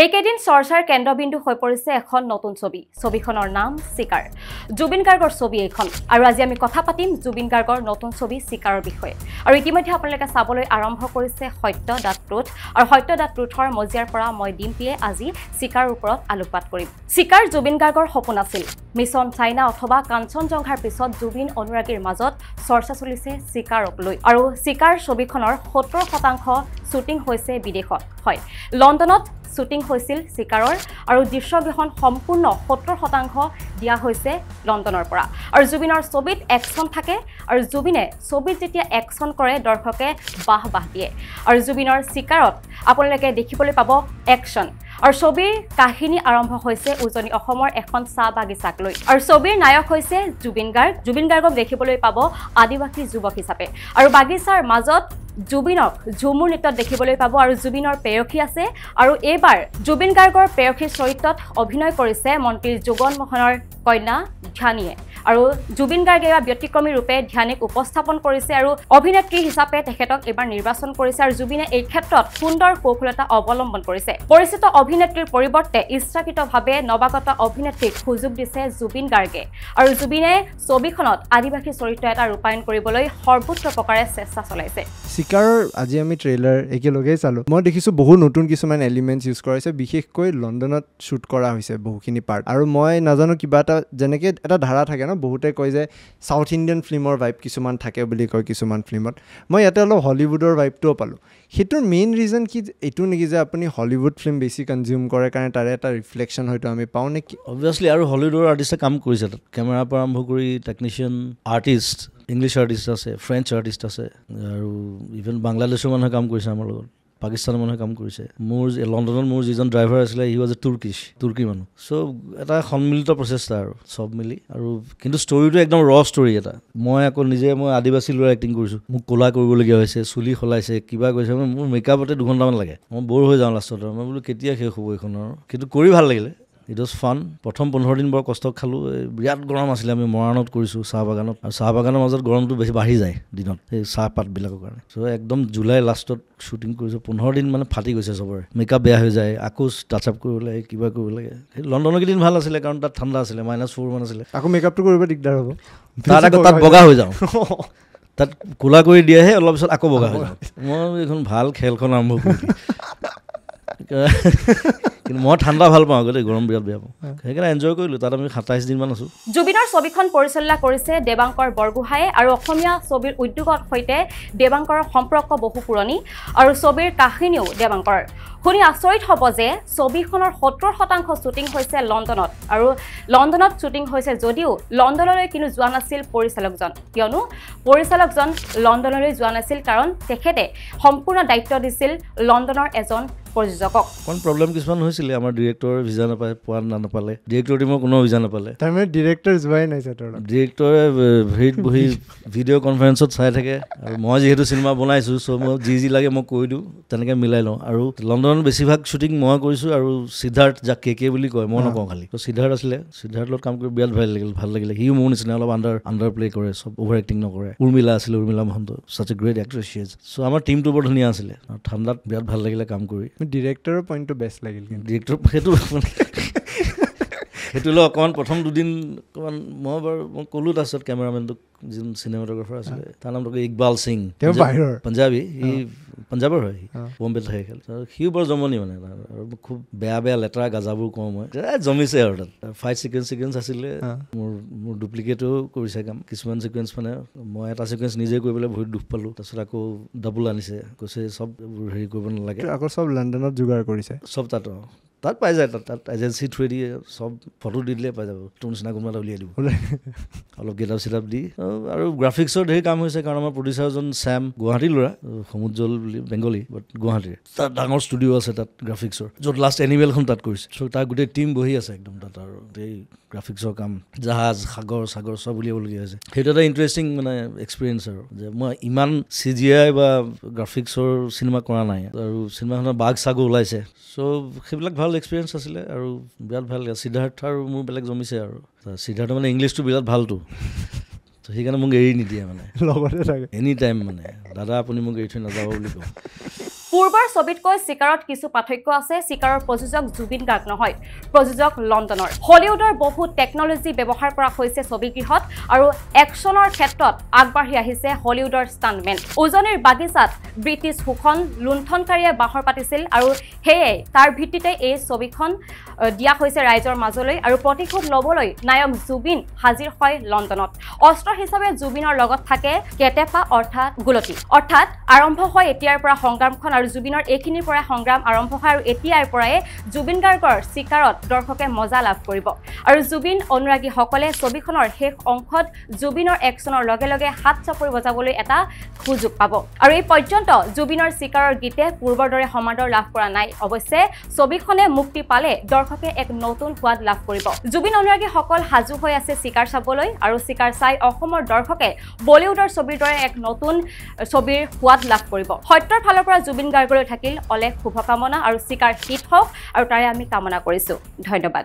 এইকেইদিন চৰ্চাৰ কেন্দ্ৰবিন্দু হৈ পৰিছে এখন নতুন ছবি ছবিখনৰ নাম চিকাৰ জুবিন গাৰ্গৰ ছবি এইখন আৰু আজি আমি কথা পাতিম জুবিন গাৰ্গৰ নতুন ছবি চিকাৰৰ বিষয়ে আৰু ইতিমধ্যে আপোনালোকে চাবলৈ আৰম্ভ কৰিছে সত্য দা ট্ৰুথ আৰু সত্য দা ট্ৰুথৰ মজিয়াৰ পৰা মই ডিম্পিয়ে আজি চিকাৰৰ ওপৰত আলোকপাত কৰিম চিকাৰ জুবিন গাৰ্গৰ সপোন আছিল মিছন চাইনা অথবা কাঞ্চনজংঘাৰ পিছত জুবিন অনুৰাগীৰ মাজত চৰ্চা চলিছে চিকাৰক লৈ আৰু চিকাৰ ছবিখনৰ 70% শ্বুটিং হৈছে বিদেশত হয় লণ্ডনত শ্বুটিং হৈছিল চিকাৰৰ আৰু দৃশ্যগ্ৰহণ সম্পূৰ্ণ 70% দিয়া হৈছে লণ্ডনৰ পৰা আৰু জুবিনৰ ছবিত একশ্যন থাকে আৰু জুবিনে ছবিত যেতিয়া একশ্যন কৰে দৰ্শকে বাহ দিয়ে আৰু জুবিনৰ চিকাৰত আপোনালোকে দেখিবলৈ পাব একশ্যন আৰু ছবিৰ কাহিনী আৰম্ভ হৈছে উজনি অসমৰ এখন চাহ বাগিচাক লৈ আৰু ছবিৰ নায়ক হৈছে জুবিন গাৰ্গক দেখিবলৈ পাব আদিবাসী যুৱক হিচাপে আৰু বাগিচাৰ মাজত জুবিনক ঝুমুৰ নৃত্যত দেখিবলৈ পাব আৰু জুবিনৰ পেয়সী আছে আৰু এইবাৰ জুবিন গাৰ্গৰ পেয়সীৰ চৰিত্ৰত অভিনয় কৰিছে মন্ত্ৰী যোগন মোহনৰ কন্যা ধ্যানীয়ে আৰু জুবিন গাৰ্গে এবাৰ ব্যতিক্ৰমী ৰূপে ধ্যানীক উপস্থাপন কৰিছে আৰু অভিনেত্ৰী হিচাপে তেখেতক এবাৰ নিৰ্বাচন কৰিছে আৰু জুবিনে এই ক্ষেত্ৰত সুন্দৰ কৌশলতা অৱলম্বন কৰিছে পৰিচিত অভিনেত্ৰীৰ পৰিৱৰ্তে ইচ্ছাকৃতভাৱে নৱাগত অভিনেত্ৰীক সুযোগ দিছে জুবিন গাৰ্গে আৰু জুবিনে ছবিখনত আদিবাসী চৰিত্ৰ এটা ৰূপায়ণ কৰিবলৈ সৰ্বোচ্চ প্ৰকাৰে চেষ্টা চলাইছে চিকাৰৰ আজি আমি ট্ৰেইলাৰ একেলগে চালোঁ মই দেখিছোঁ বহু নতুন কিছুমান এলিমেণ্টছ ইউজ কৰা হৈছে বিশেষকৈ লণ্ডনত শ্বুট কৰা হৈছে বহুখিনি পাৰ্ট আৰু মই নাজানো কিবা এটা যেনেকৈ এটা ধাৰা থাকে ন বহুতে কয় যে সাউথ ইণ্ডিয়ান ফিল্মৰ ভাইব কিছুমান থাকে বুলি কয় কিছুমান ফিল্মত মই ইয়াতে অলপ হলিউডৰ ভাইবটোও পালোঁ সেইটোৰ মেইন ৰিজন কি এইটো নেকি যে আপুনি হলিউড ফিল্ম বেছি কনজিউম কৰে কাৰণে তাৰে এটা ৰিফ্লেকশ্যন হয়তো আমি পাওঁ নেকি অবভিয়াছলি আৰু হলিউডৰ আৰ্টিষ্টে কাম কৰিছে তাত কেমেৰাৰ পৰা আৰম্ভ কৰি টেকনিচিয়ান আৰ্টিষ্ট ইংলিছ আৰ্টিষ্ট আছে ফ্ৰেঞ্চ আৰ্টিষ্ট আছে আৰু ইভেন বাংলাদেশৰ মানুহে কাম কৰিছে আমাৰ লগত পাকিস্তানৰ মানুহে কাম কৰিছে মোৰ লণ্ডনত মোৰ যিজন ড্ৰাইভাৰ আছিলে হি ৱাজ এ তুৰ্কী মানুহ চ' এটা সন্মিলিত প্ৰচেষ্টা আৰু চব মিলি আৰু কিন্তু ষ্টৰিটো একদম ৰ ষ্টৰি এটা মই আদিবাসী ল'ৰা এক্টিং কৰিছোঁ মোক ক'লা কৰিবলগীয়া হৈছে চুলি সলাইছে কিবা কৰিছে মোৰ মেকআপতে 2 ঘণ্টামান লাগে মই বৰ হৈ যাওঁ লাষ্টত মই বোলো কেতিয়া শেষ হ'ব এইখনৰ কিন্তু কৰি ভাল লাগিলে ইট ৱাজ ফান প্ৰথম 15 দিন বৰ কষ্ট খালোঁ বিৰাট গৰম আছিলে আমি মৰাণত কৰিছোঁ চাহ বাগানত আৰু চাহ বাগানৰ মাজত গৰমটো বেছি বাঢ়ি যায় দিনত সেই চাহপাতবিলাকৰ কাৰণে চ' একদম জুলাই লাষ্টত শ্বুটিং কৰিছোঁ 15 দিন মানে ফাটি গৈছে চবৰে মেকআপ বেয়া হৈ যায় আকৌ টাচ আপ কৰিব লাগে কিবা কৰিব লাগে সেই লণ্ডনৰ কেইদিন ভাল আছিলে কাৰণ তাত ঠাণ্ডা আছিলে -4 মান আছিলে আকৌ মেকআপটো কৰিব দিগদাৰ হ'ব তাত বগা হৈ যাওঁ তাত ক'লা কৰি দিয়েহে অলপ পিছত আকৌ বগা হৈ যাওঁ মই এইখন ভাল খেলখন আৰম্ভ কৰিলোঁ কিন্তু মই ঠাণ্ডা ভাল পাওঁ আগতে গৰম বিৰাট বেয়া পাওঁ সেইকাৰণে এনজয় কৰিলোঁ তাত আমি 27 দিনমান আছোঁ জুবিনৰ ছবিখন পৰিচালনা কৰিছে দেৱাংকৰ বৰগোহাঁয়ে আৰু অসমীয়া ছবিৰ উদ্যোগৰ সৈতে দেৱাংকৰৰ সম্পৰ্ক বহু পুৰণি আৰু ছবিৰ কাহিনীও দেৱাংকৰ শুনি আচৰিত হ'ব যে ছবিখনৰ 70% শ্বুটিং হৈছে লণ্ডনত আৰু লণ্ডনত শ্বুটিং হৈছে যদিও লণ্ডনলৈ কিন্তু যোৱা নাছিল পৰিচালকজন কিয়নো পৰিচালকজন লণ্ডনলৈ যোৱা নাছিল কাৰণ তেখেতে সম্পূৰ্ণ দায়িত্ব দিছিল লণ্ডনৰ এজন প্ৰযোজকক কোন প্ৰব্লেম কিছুমান হৈছিলে আমাৰ ডিৰেক্টৰ ভিজা নাপালে ডিৰেক্টৰ টিমৰ কোনো ভিজা নাপালে তাৰমানে ডিৰেক্টৰ যোৱাই নাই ডিৰেক্টৰে ভিত বহি ভিডিঅ' কনফাৰেঞ্চত চাই থাকে আৰু মই যিহেতু চিনেমা বনাইছোঁ চ' মই যি লাগে মই কৈ দিওঁ তেনেকৈ মিলাই লওঁ আৰু লণ্ডনত বেছিভাগ শ্বুটিং মই কৰিছোঁ আৰু সিদ্ধাৰ্থ যাক কে বুলি কয় মই নকওঁ খালি ত' সিদ্ধাৰ্থ আছিলে সিদ্ধাৰ্থৰ লগত কাম কৰি বিৰাট ভাল লাগিলে সিও মোৰ নিচিনা অলপ আণ্ডাৰ প্লে কৰে চব অভাৰ এক্টিং নকৰে উৰ্মিলা আছিলে Urmila Mahanta such a great actress she is so' আমাৰ টিমটো বৰ ধুনীয়া আছিলে আৰু ঠাণ্ডাত বিৰাট ভাল লাগিলে কাম কৰি ডিৰেক্টৰৰ পইণ্টটো বেষ্ট লাগিল ডিৰেক্টৰ সেইটো লৈ অকণমান প্ৰথম 2 দিন অকণমান মই ক'লোঁ তাৰপিছত কেমেৰামেনটোক যোন চিনেমাটোগ্ৰাফাৰ আছিলে তাৰ নামটো ইকবাল সিং পঞ্জাবী সি পঞ্জাৱৰ হয় বম্বেত থাকে খেল সিও বৰ জমনি মানে আৰু খুব বেয়া লেতেৰা গাজাবোৰ কওঁ মই জমিছে আৰু তাত ফাইট চিকুৱেঞ্চ আছিলে মোৰ ডুপ্লিকেটো কৰিছে কাম কিছুমান চিকুৱেঞ্চ মানে মই এটা চিকুৱেঞ্চ নিজে কৰি পেলাই ভৰিত দুখ পালোঁ তাৰপিছত আকৌ ডাবুল আনিছে কৈছে চব হেৰি কৰিব নালাগে আকৌ চব লণ্ডনত যোগাৰ কৰিছে চব তাত পাই যায় তাত এজেঞ্চি থ্ৰুৱেদি চব ফটো দি দিলে পাই যাব তোৰ নিচিনা কোনোবা এটা উলিয়াই দিব অলপ গেটআপ দি আৰু গ্ৰাফিক্সৰ ধেৰ কাম হৈছে কাৰণ আমাৰ প্ৰডিউচাৰজন চেম গুৱাহাটীৰ ল'ৰা সমুজ্জ্বল বুলি বেংগলী বাট গুৱাহাটীৰ তাত ডাঙৰ ষ্টুডিঅ' আছে তাত গ্ৰাফিক্সৰ য'ত লাষ্ট এনিমেলখন তাত কৰিছে চ' তাৰ গোটেই টিম বহি আছে একদম তাত আৰু এই গ্ৰাফিক্সৰ কাম জাহাজ সাগৰ চব উলিয়াবলগীয়া হৈছে সেইটো এটা ইণ্টাৰেষ্টিং মানে এক্সপিৰিয়েঞ্চ আৰু যে মই ইমান CGI বা গ্ৰাফিক্সৰ চিনেমা কৰা নাই আৰু চিনেমাখনৰ বাঘ চাগো ওলাইছে চ' সেইবিলাক ভাল এক্সপিৰিয়েঞ্চ আছিলে আৰু বিৰাট ভাল সিদ্ধাৰ্থ আৰু মোৰ বেলেগ জমিছে আৰু সিদ্ধাৰ্থ মানে ইংলিছটো বিৰাট ভালটো তো সেইকাৰণে মোক এৰি নিদিয়ে মানে লগতে থাকে এনি টাইম মানে দাদা আপুনি মোক এৰি থৈ নাযাব বুলি কওঁ পূৰ্বৰ ছবিতকৈ চিকাৰত কিছু পাৰ্থক্য আছে চিকাৰৰ প্ৰযোজক জুবিন গাৰ্গ নহয় প্ৰযোজক লণ্ডনৰ হলিউডৰ বহু টেকনলজি ব্যৱহাৰ কৰা হৈছে ছবিগৃহত আৰু একচনৰ ক্ষেত্ৰত আগবাঢ়ি আহিছে হলিউডৰ ষ্টাণ্টমেন উজনিৰ বাগিচাত ব্ৰিটিছ শোষণ লুণ্ঠনকাৰীয়ে বাহৰ পাতিছিল আৰু হেয়ে তাৰ ভিত্তিতে এই ছবিখন দিয়া হৈছে ৰাইজৰ মাজলৈ আৰু প্ৰতিশোধ ল'বলৈ নায়ক জুবিন হাজিৰ হয় লণ্ডনত অস্ত্ৰ হিচাপে জুবিনৰ লগত থাকে কেটেপা অৰ্থাৎ গুলতি অৰ্থাৎ আৰম্ভ হয় এতিয়াৰ পৰা সংগ্ৰামখন আৰু জুবিনৰ এইখিনিৰ পৰা সংগ্ৰাম আৰম্ভ হয় আৰু এতিয়াৰ পৰাই জুবিন গাৰ্গৰ চিকাৰত দৰ্শকে মজা লাভ কৰিব আৰু জুবিন অনুৰাগীসকলে ছবিখনৰ শেষ অংশত জুবিনৰ একচনৰ লগে লগে হাত চাপৰি বজাবলৈ এটা সুযোগ পাব আৰু এই পৰ্যন্ত জুবিনৰ চিকাৰৰ গীতে পূৰ্বৰ দৰে সমাদৰ লাভ কৰা নাই অৱশ্যে ছবিখনে মুক্তি পালে দৰ্শকে এক নতুন সোৱাদ লাভ কৰিব জুবিন অনুৰাগীসকল সাজু হৈ আছে চিকাৰ চাবলৈ আৰু চিকাৰ চাই অসমৰ দৰ্শকে বলিউডৰ ছবিৰ দৰে এক নতুন ছবিৰ সোৱাদ লাভ কৰিব সত্যৰ ফালৰ পৰা জুবিন গাৰ্গলৈ থাকিল অলেখ শুভকামনা আৰু চিকাৰ হিট হওক আৰু তাৰে আমি কামনা কৰিছো ধন্যবাদ